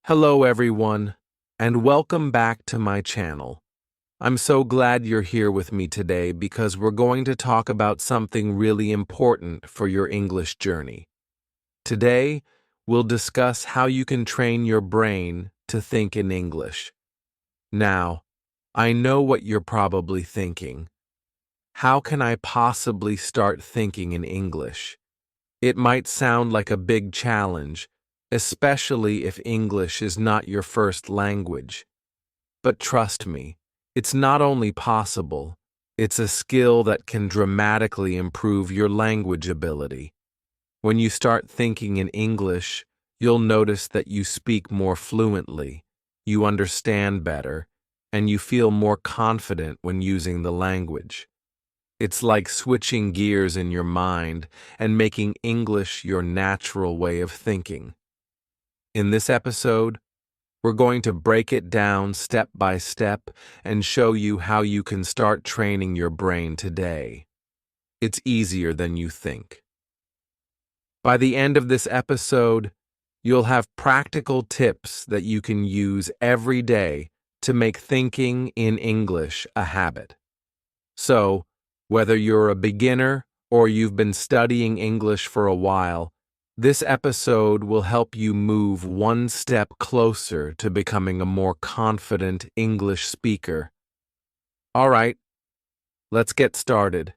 Hello everyone, and welcome back to my channel. I'm so glad you're here with me today because we're going to talk about something really important for your English journey. Today, we'll discuss how you can train your brain to think in English. Now, I know what you're probably thinking. How can I possibly start thinking in English? It might sound like a big challenge, especially if English is not your first language. But trust me, it's not only possible, it's a skill that can dramatically improve your language ability. When you start thinking in English, you'll notice that you speak more fluently, you understand better, and you feel more confident when using the language. It's like switching gears in your mind and making English your natural way of thinking. In this episode, we're going to break it down step by step and show you how you can start training your brain today. It's easier than you think. By the end of this episode, you'll have practical tips that you can use every day to make thinking in English a habit. So, whether you're a beginner or you've been studying English for a while, this episode will help you move one step closer to becoming a more confident English speaker. All right, let's get started.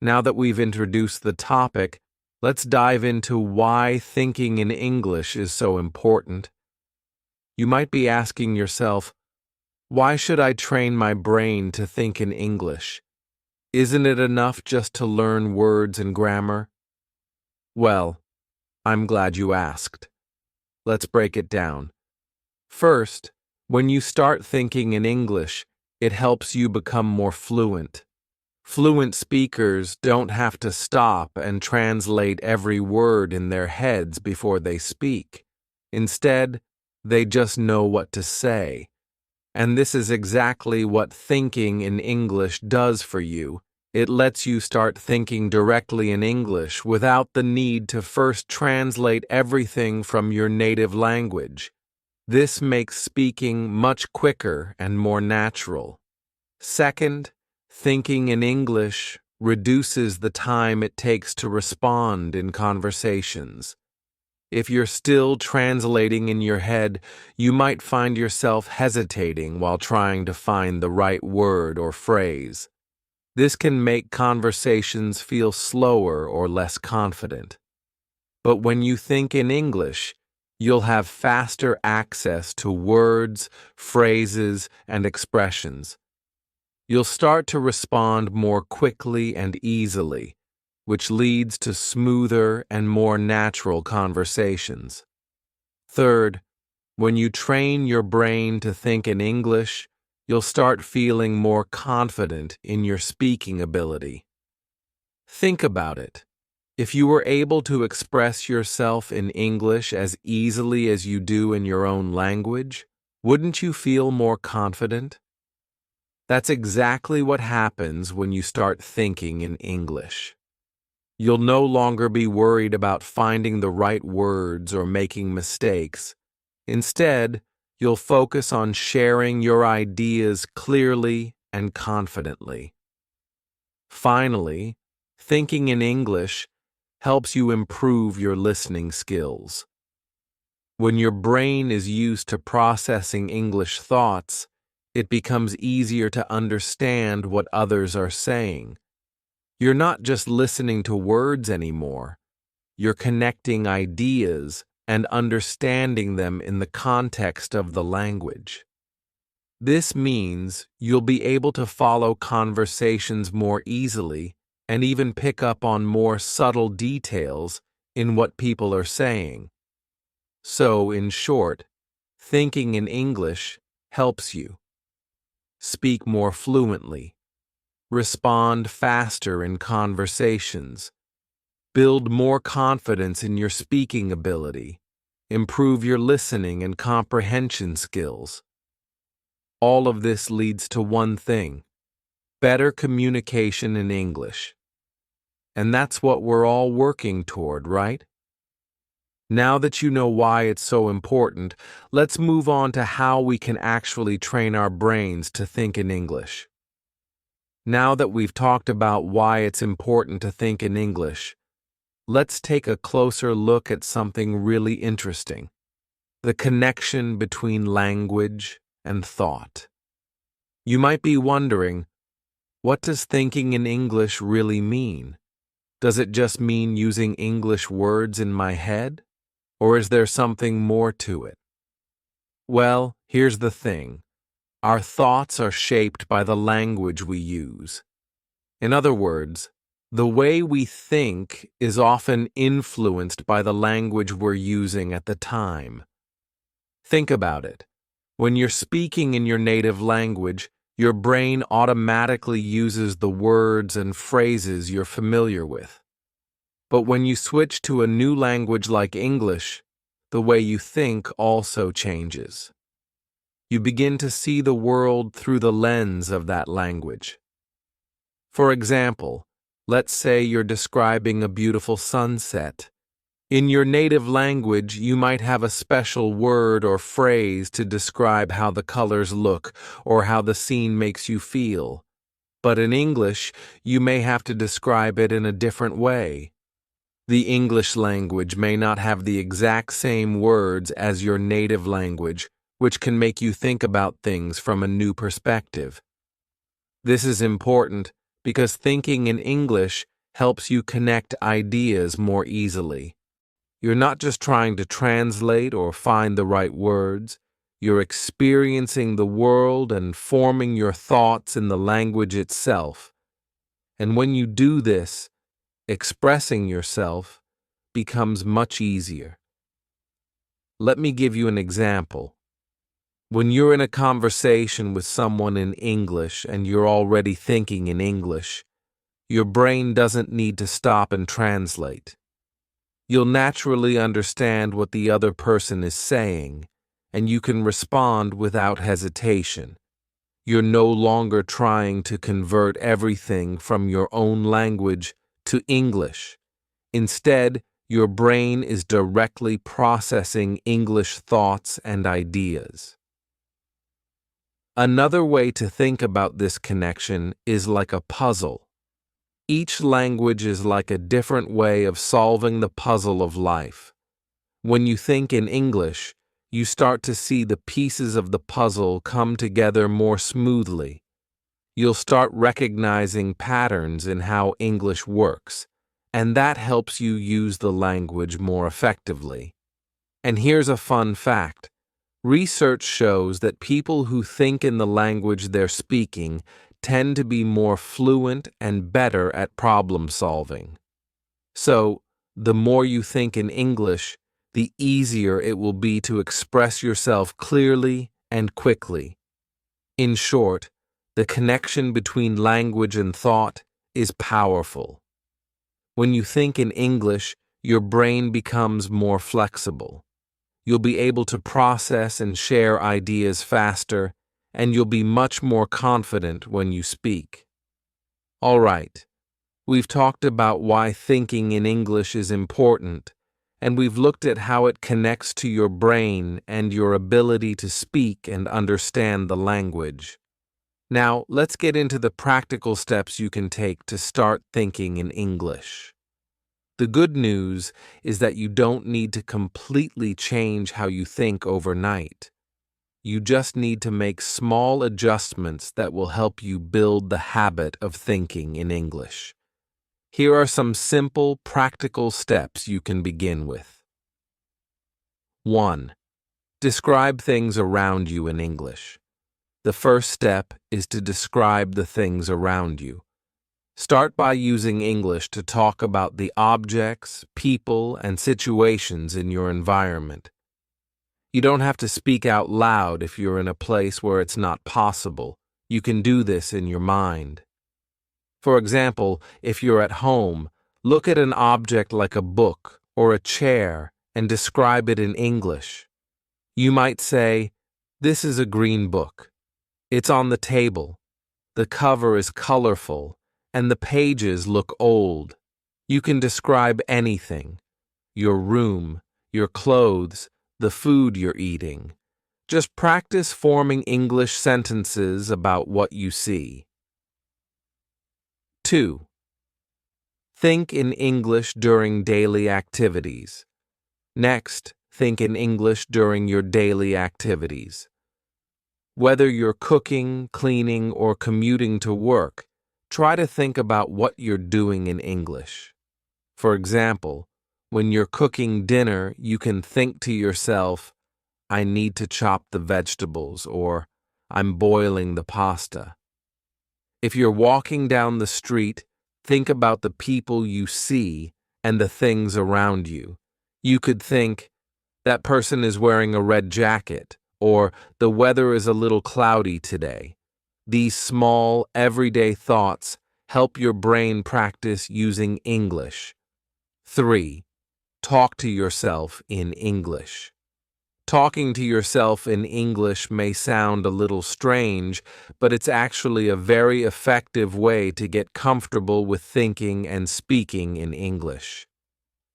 Now that we've introduced the topic, let's dive into why thinking in English is so important. You might be asking yourself, why should I train my brain to think in English? Isn't it enough just to learn words and grammar? Well, I'm glad you asked. Let's break it down. First, when you start thinking in English, it helps you become more fluent. Fluent speakers don't have to stop and translate every word in their heads before they speak. Instead, they just know what to say. And this is exactly what thinking in English does for you. It lets you start thinking directly in English without the need to first translate everything from your native language. This makes speaking much quicker and more natural. Second, thinking in English reduces the time it takes to respond in conversations. If you're still translating in your head, you might find yourself hesitating while trying to find the right word or phrase. This can make conversations feel slower or less confident. But when you think in English, you'll have faster access to words, phrases, and expressions. You'll start to respond more quickly and easily, which leads to smoother and more natural conversations. Third, when you train your brain to think in English, you'll start feeling more confident in your speaking ability. Think about it. If you were able to express yourself in English as easily as you do in your own language, wouldn't you feel more confident? That's exactly what happens when you start thinking in English. You'll no longer be worried about finding the right words or making mistakes. Instead, you'll focus on sharing your ideas clearly and confidently. Finally, thinking in English helps you improve your listening skills. When your brain is used to processing English thoughts, it becomes easier to understand what others are saying. You're not just listening to words anymore. You're connecting ideas and understanding them in the context of the language. This means you'll be able to follow conversations more easily and even pick up on more subtle details in what people are saying. So, in short, thinking in English helps you speak more fluently, respond faster in conversations, build more confidence in your speaking ability, improve your listening and comprehension skills. All of this leads to one thing: better communication in English. And that's what we're all working toward, right? Now that you know why it's so important, let's move on to how we can actually train our brains to think in English. Now that we've talked about why it's important to think in English, let's take a closer look at something really interesting: the connection between language and thought. You might be wondering, what does thinking in English really mean? Does it just mean using English words in my head? Or is there something more to it? Well, here's the thing. Our thoughts are shaped by the language we use. In other words, the way we think is often influenced by the language we're using at the time. Think about it. When you're speaking in your native language, your brain automatically uses the words and phrases you're familiar with. But when you switch to a new language like English, the way you think also changes. You begin to see the world through the lens of that language. For example, let's say you're describing a beautiful sunset. In your native language, you might have a special word or phrase to describe how the colors look or how the scene makes you feel. But in English, you may have to describe it in a different way. The English language may not have the exact same words as your native language, which can make you think about things from a new perspective. This is important because thinking in English helps you connect ideas more easily. You're not just trying to translate or find the right words. You're experiencing the world and forming your thoughts in the language itself. And when you do this, expressing yourself becomes much easier. Let me give you an example. When you're in a conversation with someone in English and you're already thinking in English, your brain doesn't need to stop and translate. You'll naturally understand what the other person is saying, and you can respond without hesitation. You're no longer trying to convert everything from your own language to English. Instead, your brain is directly processing English thoughts and ideas. Another way to think about this connection is like a puzzle. Each language is like a different way of solving the puzzle of life. When you think in English, you start to see the pieces of the puzzle come together more smoothly. You'll start recognizing patterns in how English works, and that helps you use the language more effectively. And here's a fun fact. Research shows that people who think in the language they're speaking tend to be more fluent and better at problem solving. So, the more you think in English, the easier it will be to express yourself clearly and quickly. In short, the connection between language and thought is powerful. When you think in English, your brain becomes more flexible. You'll be able to process and share ideas faster, and you'll be much more confident when you speak. All right, we've talked about why thinking in English is important, and we've looked at how it connects to your brain and your ability to speak and understand the language. Now, let's get into the practical steps you can take to start thinking in English. The good news is that you don't need to completely change how you think overnight. You just need to make small adjustments that will help you build the habit of thinking in English. Here are some simple, practical steps you can begin with. 1. Describe things around you in English. The first step is to describe the things around you. Start by using English to talk about the objects, people, and situations in your environment. You don't have to speak out loud if you're in a place where it's not possible. You can do this in your mind. For example, if you're at home, look at an object like a book or a chair and describe it in English. You might say, "This is a green book. It's on the table. The cover is colorful, and the pages look old." You can describe anything: your room, your clothes, the food you're eating. Just practice forming English sentences about what you see. 2. Think in English during daily activities. Next, think in English during your daily activities. Whether you're cooking, cleaning, or commuting to work, try to think about what you're doing in English. For example, when you're cooking dinner, you can think to yourself, I need to chop the vegetables, or I'm boiling the pasta. If you're walking down the street, think about the people you see and the things around you. You could think, that person is wearing a red jacket, or the weather is a little cloudy today. These small, everyday thoughts help your brain practice using English. 3. Talk to yourself in English. Talking to yourself in English may sound a little strange, but it's actually a very effective way to get comfortable with thinking and speaking in English.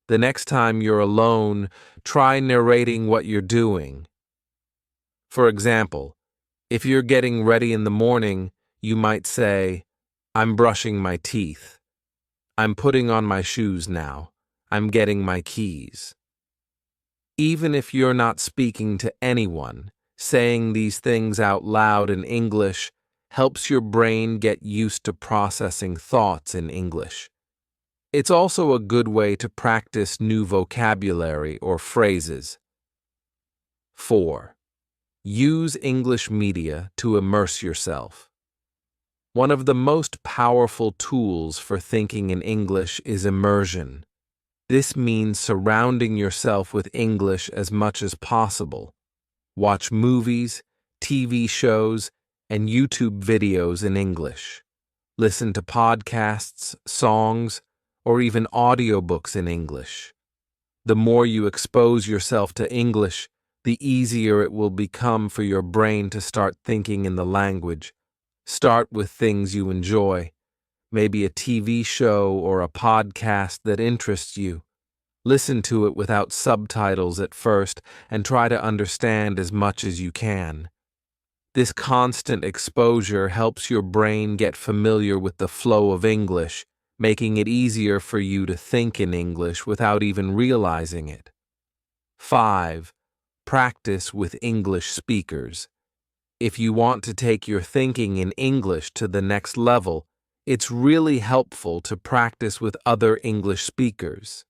The next time you're alone, try narrating what you're doing. For example, if you're getting ready in the morning, you might say, I'm brushing my teeth. I'm putting on my shoes now. I'm getting my keys. Even if you're not speaking to anyone, saying these things out loud in English helps your brain get used to processing thoughts in English. It's also a good way to practice new vocabulary or phrases. 4. Use English media to immerse yourself. One of the most powerful tools for thinking in English is immersion. This means surrounding yourself with English as much as possible. Watch movies, TV shows, and YouTube videos in English. Listen to podcasts, songs, or even audiobooks in English. The more you expose yourself to English, the easier it will become for your brain to start thinking in the language. Start with things you enjoy, maybe a TV show or a podcast that interests you. Listen to it without subtitles at first and try to understand as much as you can. This constant exposure helps your brain get familiar with the flow of English, making it easier for you to think in English without even realizing it. 5. Practice with English speakers. If you want to take your thinking in English to the next level, it's really helpful to practice with other English speakers.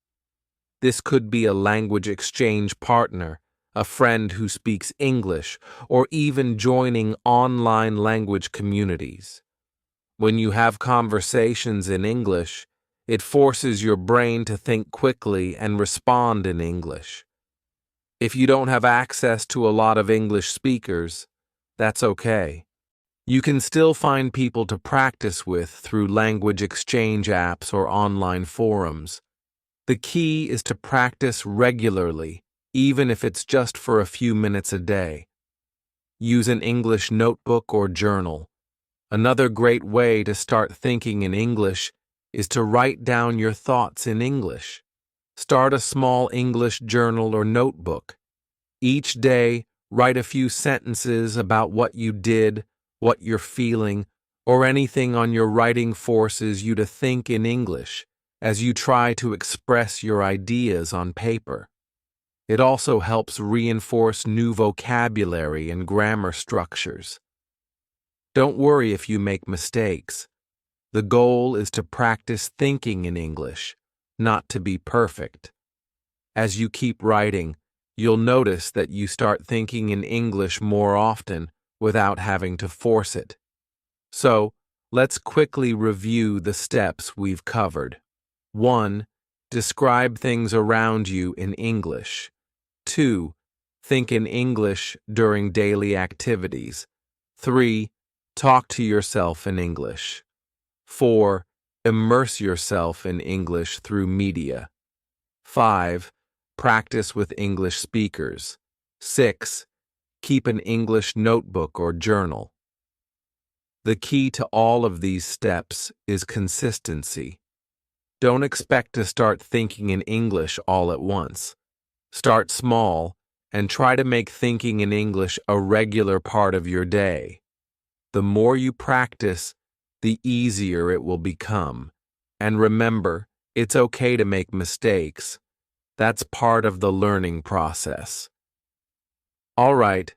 This could be a language exchange partner, a friend who speaks English, or even joining online language communities. When you have conversations in English, it forces your brain to think quickly and respond in English. If you don't have access to a lot of English speakers, that's okay. You can still find people to practice with through language exchange apps or online forums. The key is to practice regularly, even if it's just for a few minutes a day. Use an English notebook or journal. Another great way to start thinking in English is to write down your thoughts in English. Start a small English journal or notebook. Each day, write a few sentences about what you did, what you're feeling, or anything on your writing forces you to think in English as you try to express your ideas on paper. It also helps reinforce new vocabulary and grammar structures. Don't worry if you make mistakes. The goal is to practice thinking in English, not to be perfect. As you keep writing, you'll notice that you start thinking in English more often without having to force it. So, let's quickly review the steps we've covered. 1. Describe things around you in English. 2. Think in English during daily activities. 3. Talk to yourself in English. 4. Immerse yourself in English through media. 5. Practice with English speakers. 6. Keep an English notebook or journal. The key to all of these steps is consistency. Don't expect to start thinking in English all at once. Start small and try to make thinking in English a regular part of your day. The more you practice, the easier it will become. And remember, it's okay to make mistakes. That's part of the learning process. All right,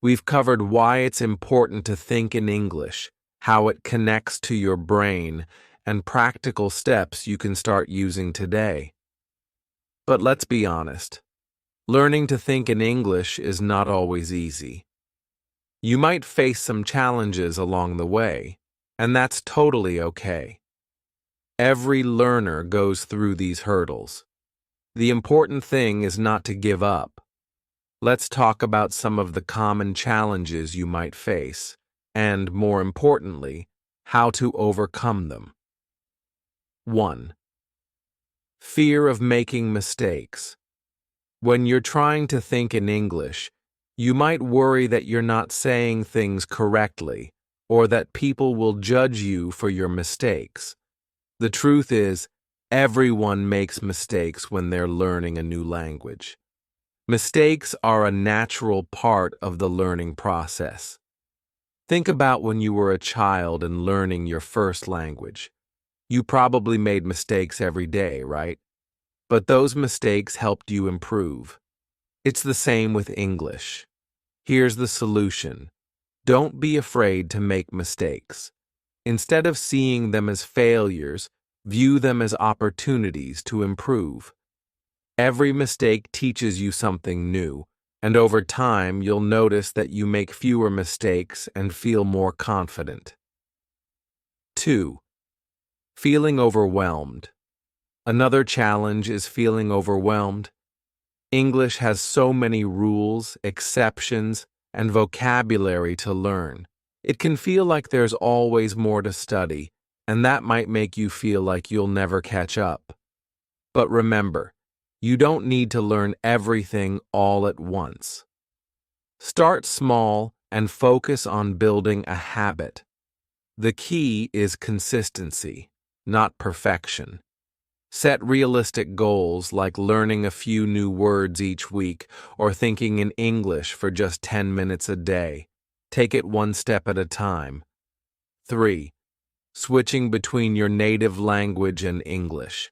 we've covered why it's important to think in English, how it connects to your brain, and practical steps you can start using today. But let's be honest, learning to think in English is not always easy. You might face some challenges along the way, and that's totally okay. Every learner goes through these hurdles. The important thing is not to give up. Let's talk about some of the common challenges you might face, and more importantly, how to overcome them. 1. Fear of making mistakes. When you're trying to think in English, you might worry that you're not saying things correctly, or that people will judge you for your mistakes. The truth is, everyone makes mistakes when they're learning a new language. Mistakes are a natural part of the learning process. Think about when you were a child and learning your first language. You probably made mistakes every day, right? But those mistakes helped you improve. It's the same with English. Here's the solution. Don't be afraid to make mistakes. Instead of seeing them as failures, view them as opportunities to improve. Every mistake teaches you something new, and over time you'll notice that you make fewer mistakes and feel more confident. 2. Feeling overwhelmed. Another challenge is feeling overwhelmed. English has so many rules, exceptions, and vocabulary to learn. It can feel like there's always more to study, and that might make you feel like you'll never catch up. But remember, you don't need to learn everything all at once. Start small and focus on building a habit. The key is consistency, not perfection. Set realistic goals like learning a few new words each week or thinking in English for just 10 minutes a day. Take it one step at a time. 3. Switching between your native language and English.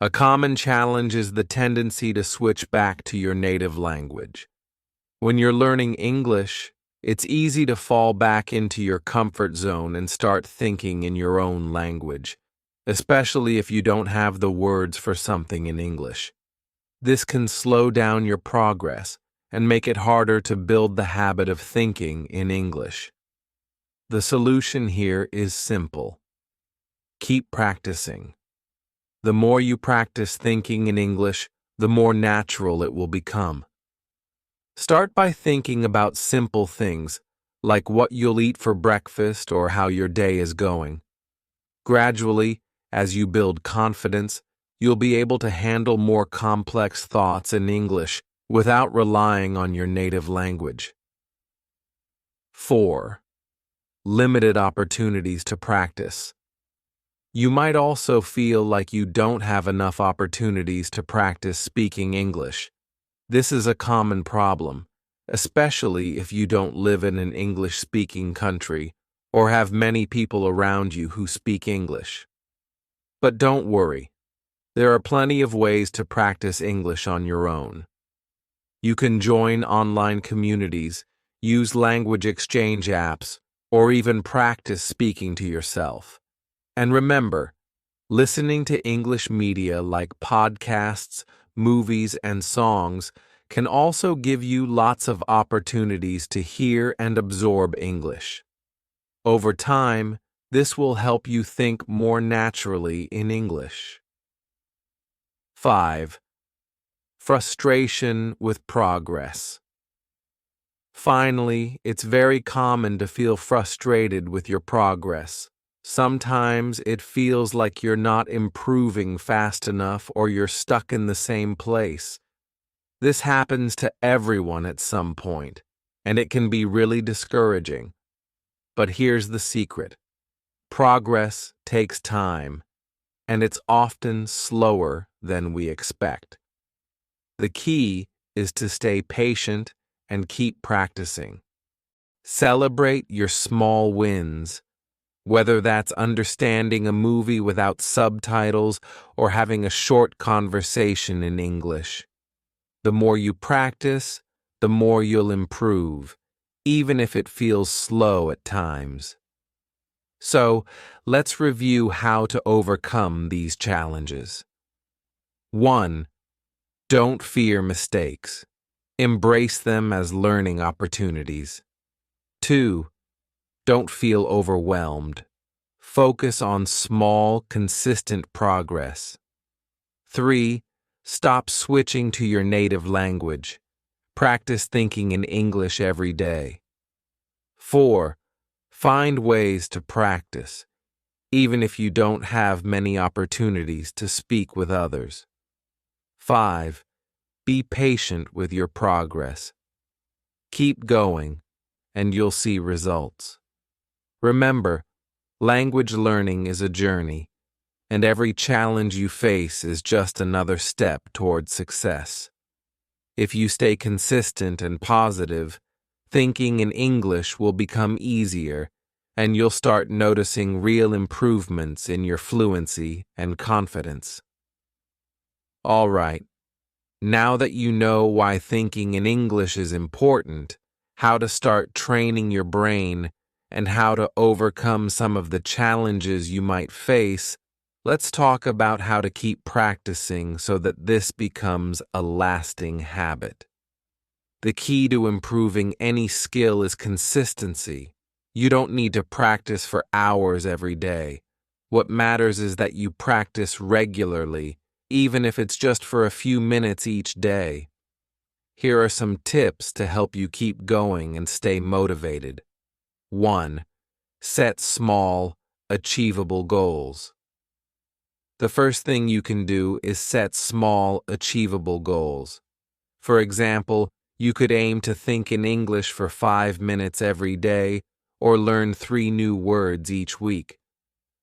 A common challenge is the tendency to switch back to your native language. When you're learning English, it's easy to fall back into your comfort zone and start thinking in your own language, especially if you don't have the words for something in English. This can slow down your progress and make it harder to build the habit of thinking in English. The solution here is simple. Keep practicing. The more you practice thinking in English, the more natural it will become. Start by thinking about simple things, like what you'll eat for breakfast or how your day is going. Gradually, as you build confidence, you'll be able to handle more complex thoughts in English without relying on your native language. 4. Limited opportunities to practice. You might also feel like you don't have enough opportunities to practice speaking English. This is a common problem, especially if you don't live in an English-speaking country or have many people around you who speak English. But don't worry. There are plenty of ways to practice English on your own. You can join online communities, use language exchange apps, or even practice speaking to yourself. And remember, listening to English media like podcasts, movies, and songs can also give you lots of opportunities to hear and absorb English. Over time, this will help you think more naturally in English. 5. Frustration with progress. Finally, it's very common to feel frustrated with your progress. Sometimes it feels like you're not improving fast enough or you're stuck in the same place. This happens to everyone at some point, and it can be really discouraging. But here's the secret. Progress takes time, and it's often slower than we expect. The key is to stay patient and keep practicing. Celebrate your small wins, whether that's understanding a movie without subtitles or having a short conversation in English. The more you practice, the more you'll improve, even if it feels slow at times. So, let's review how to overcome these challenges. 1. Don't fear mistakes. Embrace them as learning opportunities. 2. Don't feel overwhelmed. Focus on small, consistent progress. 3. Stop switching to your native language. Practice thinking in English every day. 4. Find ways to practice, even if you don't have many opportunities to speak with others. 5. Be patient with your progress. Keep going, and you'll see results. Remember, language learning is a journey, and every challenge you face is just another step toward success. If you stay consistent and positive, thinking in English will become easier, and you'll start noticing real improvements in your fluency and confidence. All right, now that you know why thinking in English is important, how to start training your brain, and how to overcome some of the challenges you might face, let's talk about how to keep practicing so that this becomes a lasting habit. The key to improving any skill is consistency. You don't need to practice for hours every day. What matters is that you practice regularly, even if it's just for a few minutes each day. Here are some tips to help you keep going and stay motivated. 1. Set small, achievable goals. The first thing you can do is set small, achievable goals. For example, you could aim to think in English for 5 minutes every day or learn 3 new words each week.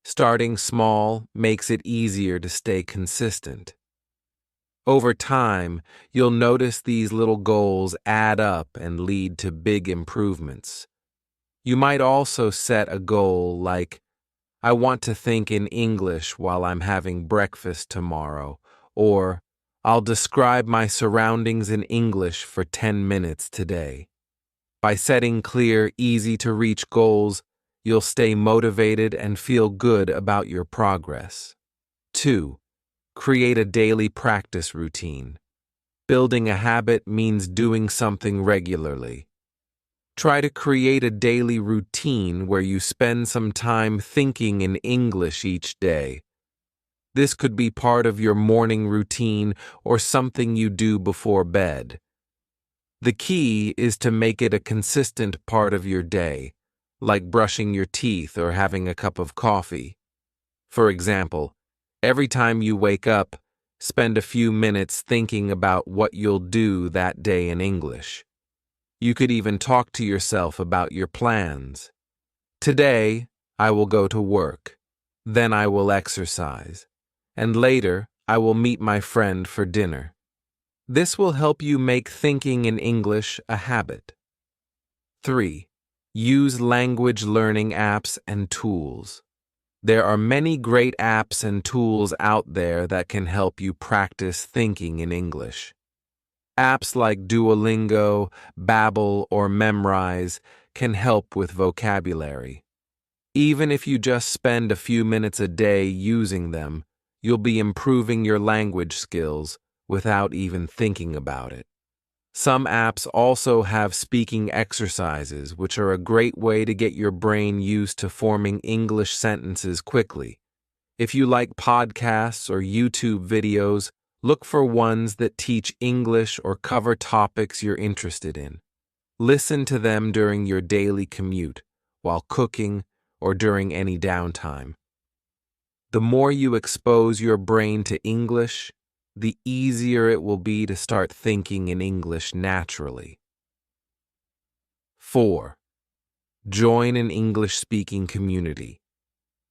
Starting small makes it easier to stay consistent. Over time, you'll notice these little goals add up and lead to big improvements. You might also set a goal like, I want to think in English while I'm having breakfast tomorrow, or I'll describe my surroundings in English for 10 minutes today. By setting clear, easy-to-reach goals, you'll stay motivated and feel good about your progress. 2. Create a daily practice routine. Building a habit means doing something regularly. Try to create a daily routine where you spend some time thinking in English each day. This could be part of your morning routine or something you do before bed. The key is to make it a consistent part of your day, like brushing your teeth or having a cup of coffee. For example, every time you wake up, spend a few minutes thinking about what you'll do that day in English. You could even talk to yourself about your plans. Today, I will go to work. Then I will exercise. And later, I will meet my friend for dinner. This will help you make thinking in English a habit. 3. Use language learning apps and tools. There are many great apps and tools out there that can help you practice thinking in English. Apps like Duolingo, Babbel, or Memrise can help with vocabulary. Even if you just spend a few minutes a day using them, you'll be improving your language skills without even thinking about it. Some apps also have speaking exercises, which are a great way to get your brain used to forming English sentences quickly. If you like podcasts or YouTube videos, look for ones that teach English or cover topics you're interested in. Listen to them during your daily commute, while cooking, or during any downtime. The more you expose your brain to English, the easier it will be to start thinking in English naturally. 4. Join an English-speaking community.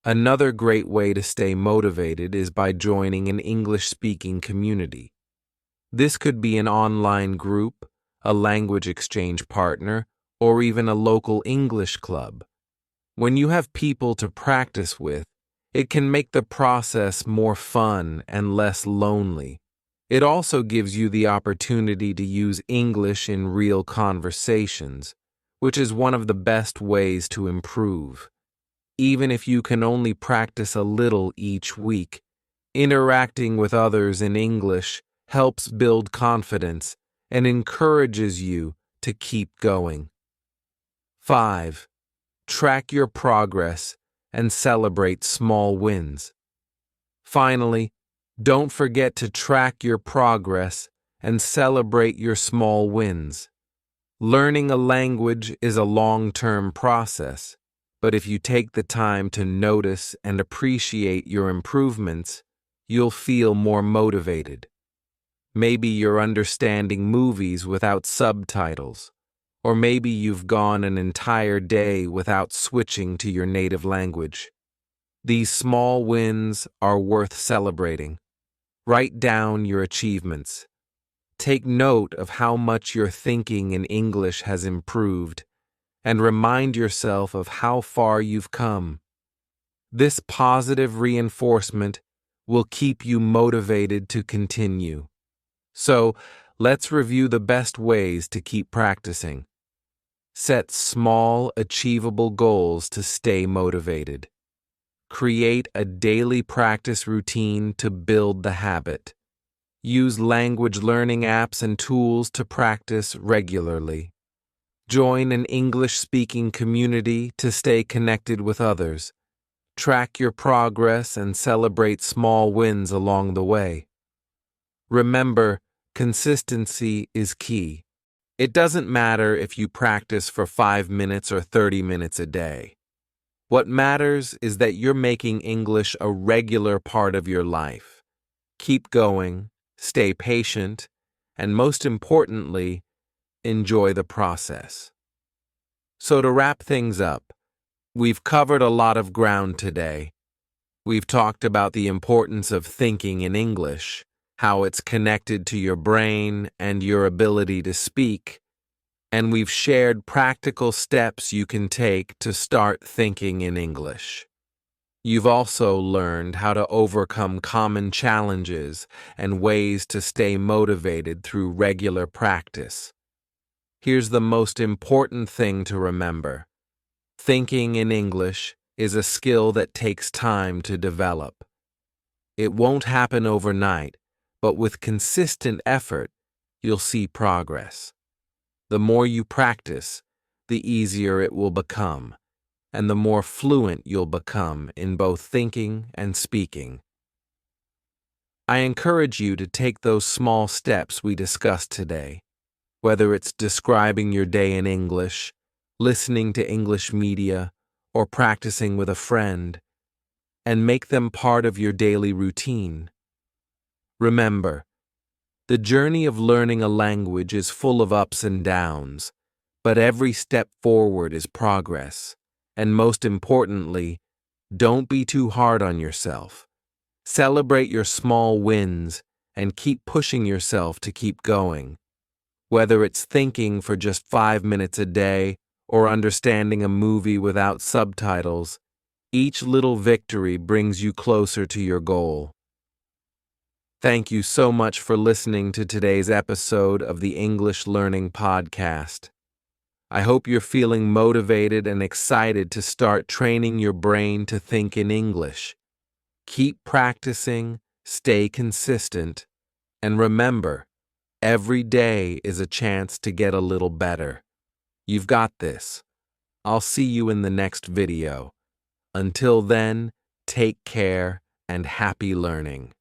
Another great way to stay motivated is by joining an English-speaking community. This could be an online group, a language exchange partner, or even a local English club. When you have people to practice with, it can make the process more fun and less lonely. It also gives you the opportunity to use English in real conversations, which is one of the best ways to improve. Even if you can only practice a little each week, interacting with others in English helps build confidence and encourages you to keep going. 5. Track your progress and celebrate small wins. Finally, don't forget to track your progress and celebrate your small wins. Learning a language is a long-term process, but if you take the time to notice and appreciate your improvements, you'll feel more motivated. Maybe you're understanding movies without subtitles, or maybe you've gone an entire day without switching to your native language. These small wins are worth celebrating. Write down your achievements. Take note of how much your thinking in English has improved, and remind yourself of how far you've come. This positive reinforcement will keep you motivated to continue. So, let's review the best ways to keep practicing. Set small, achievable goals to stay motivated. Create a daily practice routine to build the habit. Use language learning apps and tools to practice regularly. Join an English-speaking community to stay connected with others. Track your progress and celebrate small wins along the way. Remember, consistency is key. It doesn't matter if you practice for 5 minutes or 30 minutes a day. What matters is that you're making English a regular part of your life. Keep going, stay patient, and most importantly, enjoy the process. So to wrap things up, we've covered a lot of ground today. We've talked about the importance of thinking in English, how it's connected to your brain and your ability to speak, and we've shared practical steps you can take to start thinking in English. You've also learned how to overcome common challenges and ways to stay motivated through regular practice. Here's the most important thing to remember. Thinking in English is a skill that takes time to develop. It won't happen overnight, but with consistent effort, you'll see progress. The more you practice, the easier it will become, and the more fluent you'll become in both thinking and speaking. I encourage you to take those small steps we discussed today, whether it's describing your day in English, listening to English media, or practicing with a friend, and make them part of your daily routine. Remember, the journey of learning a language is full of ups and downs, but every step forward is progress. And most importantly, don't be too hard on yourself. Celebrate your small wins and keep pushing yourself to keep going. Whether it's thinking for just 5 minutes a day or understanding a movie without subtitles, each little victory brings you closer to your goal. Thank you so much for listening to today's episode of the English Learning Podcast. I hope you're feeling motivated and excited to start training your brain to think in English. Keep practicing, stay consistent, and remember, every day is a chance to get a little better. You've got this. I'll see you in the next video. Until then, take care and happy learning.